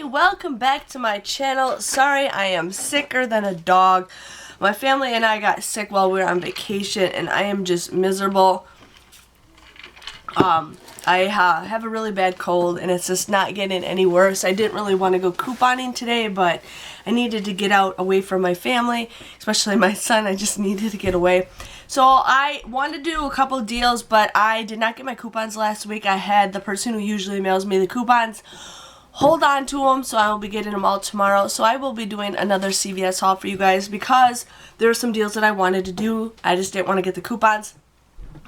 welcome back to my channel. Sorry, I am sicker than a dog. My family and I got sick while we were on vacation and I am just miserable. I have a really bad cold and it's just not getting any worse. I didn't really want to go couponing today, but I needed to get out away from my family, especially my son. I just needed to get away. So I wanted to do a couple deals, but I did not get my coupons last week. I had the person who usually mails me the coupons hold on to them, so I will be getting them all tomorrow. So I will be doing another CVS haul for you guys because there are some deals that I wanted to do. I just didn't want to get the coupons.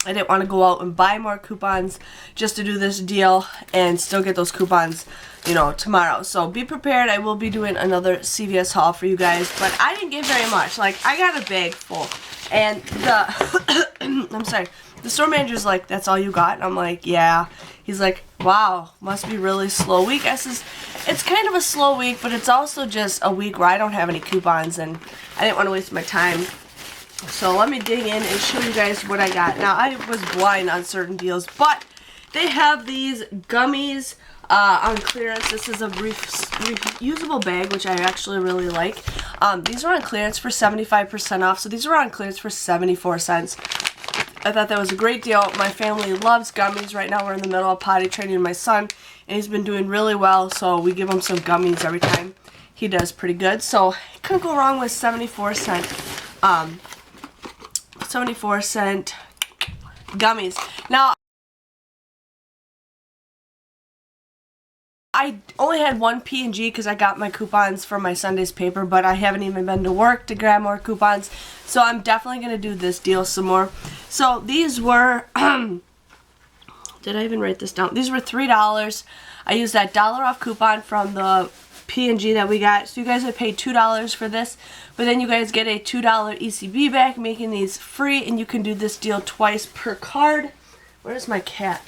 I didn't want to go out and buy more coupons just to do this deal and still get those coupons, you know, tomorrow. So be prepared. I will be doing another CVS haul for you guys, but I didn't get very much. Like, I got a bag full, and the I'm sorry, the store manager's like, "That's all you got?" And I'm like, "Yeah." He's like, "Wow, must be really slow week." I says, "It's kind of a slow week, but it's also just a week where I don't have any coupons, and I didn't want to waste my time." So let me dig in and show you guys what I got. Now, I was blind on certain deals, but they have these gummies on clearance. This is a reusable bag, which I actually really like. These are on clearance for 75% off, so these are on clearance for 74 cents. I thought that was a great deal. My family loves gummies. Right now we're in the middle of potty training my son, and he's been doing really well, so we give him some gummies every time. He does pretty good, so couldn't go wrong with 74-cent gummies. Now, I only had one P&G because I got my coupons for my Sunday's paper, but I haven't even been to work to grab more coupons, so I'm definitely going to do this deal some more. So these were, did I even write this down? These were $3. I used that $1 off coupon from the P&G that we got, so you guys would pay $2 for this, but then you guys get a $2 ECB back, making these free, and you can do this deal twice per card. Where's my cat?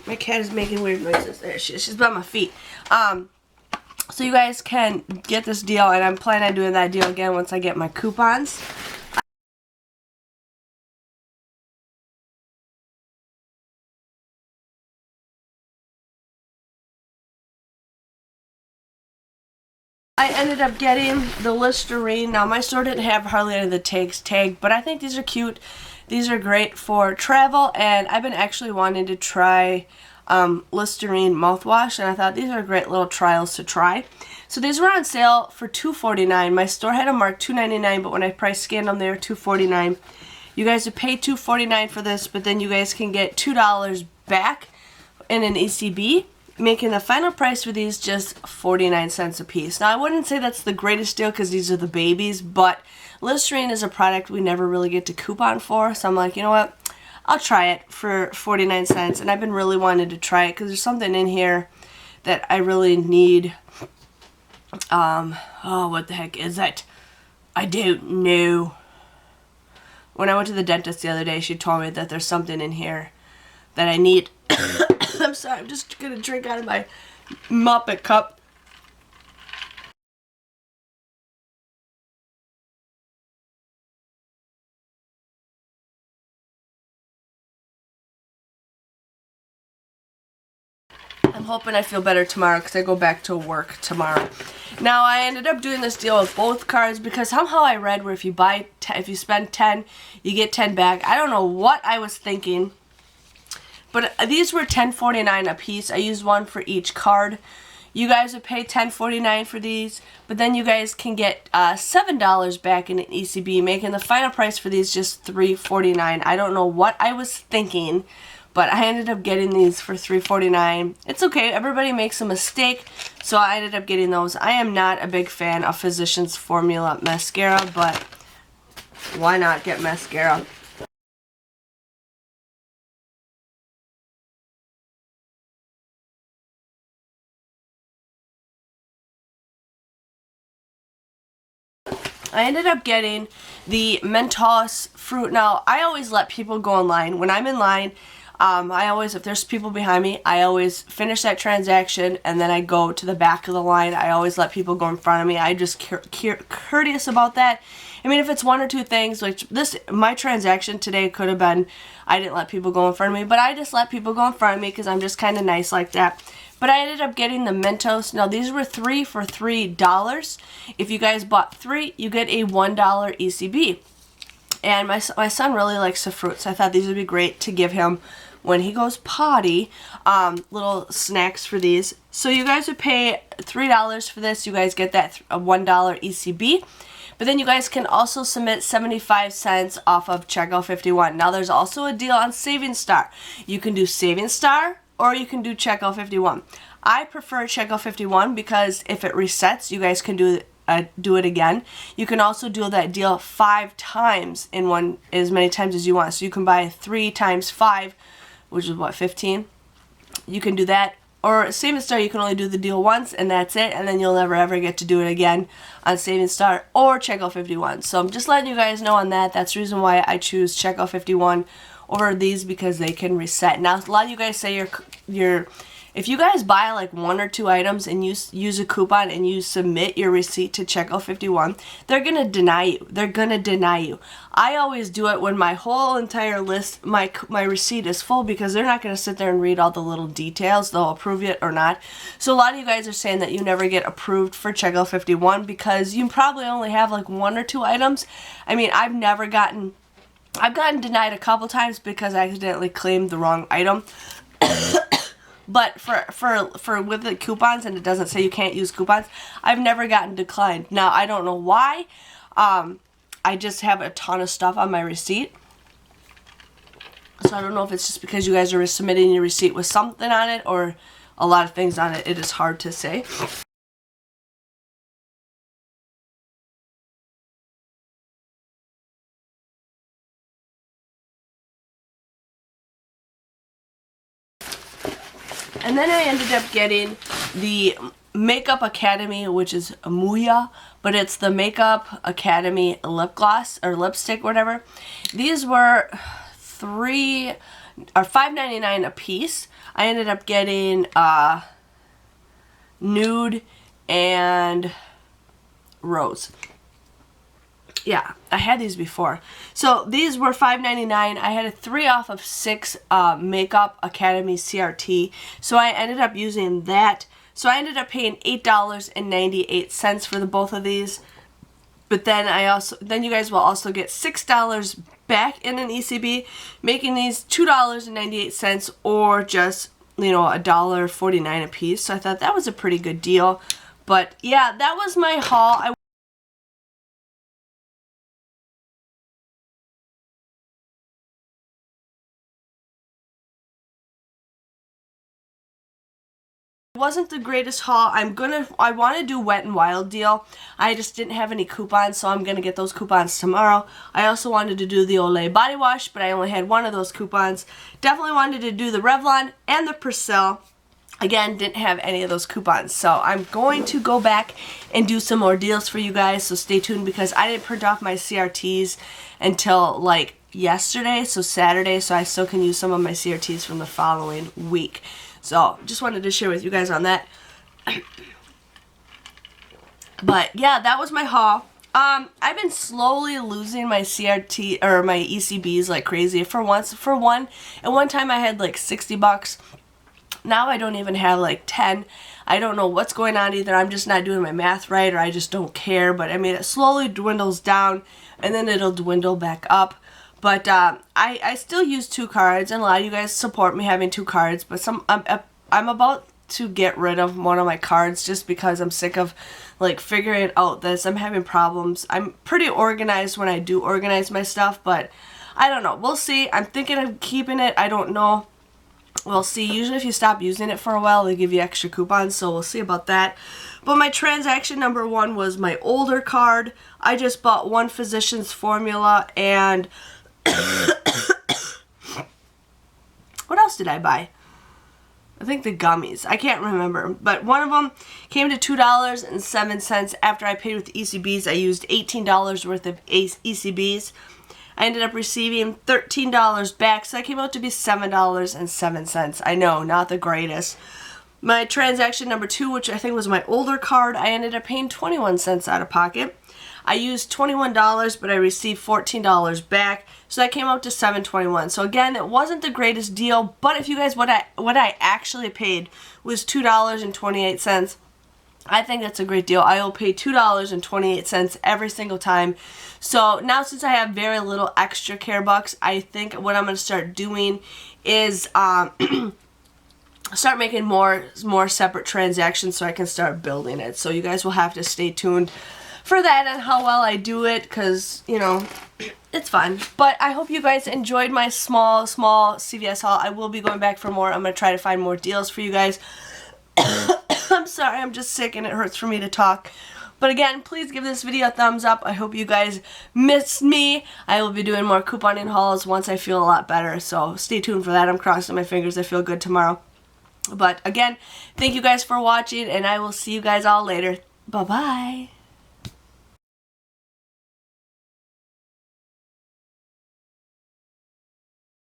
My cat is making weird noises. There she is. She's by my feet. So you guys can get this deal, and I'm planning on doing that deal again once I get my coupons. I ended up getting the Listerine. Now, my store didn't have hardly any of the tags tagged, but I think these are cute. These are great for travel, and I've been actually wanting to try Listerine mouthwash, and I thought these are great little trials to try. So these were on sale for $2.49. My store had them marked $2.99, but when I price scanned them, they were $2.49. You guys would pay $2.49 for this, but then you guys can get $2 back in an ECB, making the final price for these just 49 cents a piece. Now, I wouldn't say that's the greatest deal because these are the babies, but Listerine is a product we never really get to coupon for, so I'm like, you know what? I'll try it for 49 cents, and I've been really wanting to try it because there's something in here that I really need. Oh, what the heck is it? I don't know. When I went to the dentist the other day, she told me that there's something in here that I need. I'm sorry, I'm just going to drink out of my Muppet cup. I'm hoping I feel better tomorrow because I go back to work tomorrow. Now, I ended up doing this deal with both cards because somehow I read where if you spend 10, you get 10 back. I don't know what I was thinking. But these were $10.49 a piece. I used one for each card. You guys would pay $10.49 for these, but then you guys can get $7 back in an ECB, making the final price for these just $3.49. I don't know what I was thinking, but I ended up getting these for $3.49. It's okay. Everybody makes a mistake, so I ended up getting those. I am not a big fan of Physicans Formula Mascara, but why not get mascara? I ended up getting the Mentos fruit. Now, I always let people go in line. When I'm in line, if there's people behind me, I always finish that transaction and then I go to the back of the line. I always let people go in front of me. I'm just courteous about that. I mean, if it's one or two things, like this, my transaction today could have been, I didn't let people go in front of me, but I just let people go in front of me because I'm just kind of nice like that. But I ended up getting the Mentos. Now these were 3 for $3. If you guys bought 3, you get a $1 ECB. And my son really likes the fruit, so I thought these would be great to give him when he goes potty. Little snacks for these. So you guys would pay $3 for this. You guys get that $1 ECB. But then you guys can also submit 75 cents off of Checkout 51. Now there's also a deal on Saving Star. You can do Saving Star or you can do Checkout 51. I prefer Checkout 51 because if it resets, you guys can do it again. You can also do that deal 5 times in one, as many times as you want. So you can buy 3 times 5, which is what, 15? You can do that. Or Saving Star, you can only do the deal once and that's it, and then you'll never ever get to do it again on Saving Star or Checkout 51. So I'm just letting you guys know on that. That's the reason why I choose Checkout 51 over these, because they can reset. Now a lot of you guys say if you guys buy like 1 or 2 items and you use a coupon and you submit your receipt to Checkout 51, they're going to deny you. They're going to deny you. I always do it when my whole entire list, my receipt is full, because they're not going to sit there and read all the little details. They'll approve it or not. So a lot of you guys are saying that you never get approved for Checkout 51 because you probably only have like 1 or 2 items. I mean, I've gotten denied a couple times because I accidentally claimed the wrong item. But for with the coupons, and it doesn't say you can't use coupons, I've never gotten declined. Now, I don't know why. I just have a ton of stuff on my receipt. So I don't know if it's just because you guys are submitting your receipt with something on it or a lot of things on it. It is hard to say. And then I ended up getting the Makeup Academy, which is Muya, but it's the Makeup Academy lip gloss or lipstick, whatever. These were $5.99 a piece. I ended up getting nude and rose. Yeah, I had these before. So these were $5.99. I had a 3 off of 6 Makeup Academy CRT. So I ended up using that. So I ended up paying $8.98 for both of these. But then you guys will also get $6 back in an ECB, making these $2.98 or just, $1.49 a piece. So I thought that was a pretty good deal. But yeah, that was my haul. Wasn't the greatest haul. I want to do Wet n Wild deal. I just didn't have any coupons, so I'm gonna get those coupons tomorrow. I also wanted to do the Olay body wash, but I only had 1 of those coupons. Definitely wanted to do the Revlon and the Persil. Again, didn't have any of those coupons. So I'm going to go back and do some more deals for you guys, so stay tuned, because I didn't print off my CRTs until like yesterday, so Saturday, so I still can use some of my CRTs from the following week. So just wanted to share with you guys on that. But yeah, that was my haul. I've been slowly losing my CRT or my ECBs like crazy. At one time I had like $60. Now I don't even have like 10. I don't know what's going on either. I'm just not doing my math right, or I just don't care. But I mean, it slowly dwindles down and then it'll dwindle back up. But I still use 2 cards, and a lot of you guys support me having 2 cards. But I'm about to get rid of one of my cards just because I'm sick of like figuring out this. I'm having problems. I'm pretty organized when I do organize my stuff, but I don't know. We'll see. I'm thinking of keeping it. I don't know. We'll see. Usually if you stop using it for a while, they give you extra coupons, so we'll see about that. But my transaction number 1 was my older card. I just bought 1 Physicians formula, and what else did I buy? I think the gummies. I can't remember. But one of them came to $2.07. After I paid with ECBs, I used $18 worth of ECBs. I ended up receiving $13 back, so that came out to be $7.07. I know, not the greatest. My transaction number 2, which I think was my older card, I ended up paying 21 cents out of pocket. I used $21, but I received $14 back, so that came out to $7.21. So again, it wasn't the greatest deal, but if you guys, what I actually paid was $2.28. I think that's a great deal. I will pay $2.28 every single time. So now, since I have very little extra care bucks, I think what I'm going to start doing is start making more separate transactions so I can start building it. So you guys will have to stay tuned for that and how well I do it, because, you know, it's fun. But I hope you guys enjoyed my small CVS haul. I will be going back for more. I'm going to try to find more deals for you guys. I'm sorry, I'm just sick and it hurts for me to talk. But again, please give this video a thumbs up. I hope you guys missed me. I will be doing more couponing hauls once I feel a lot better. So stay tuned for that. I'm crossing my fingers I feel good tomorrow. But again, thank you guys for watching, and I will see you guys all later. Bye-bye.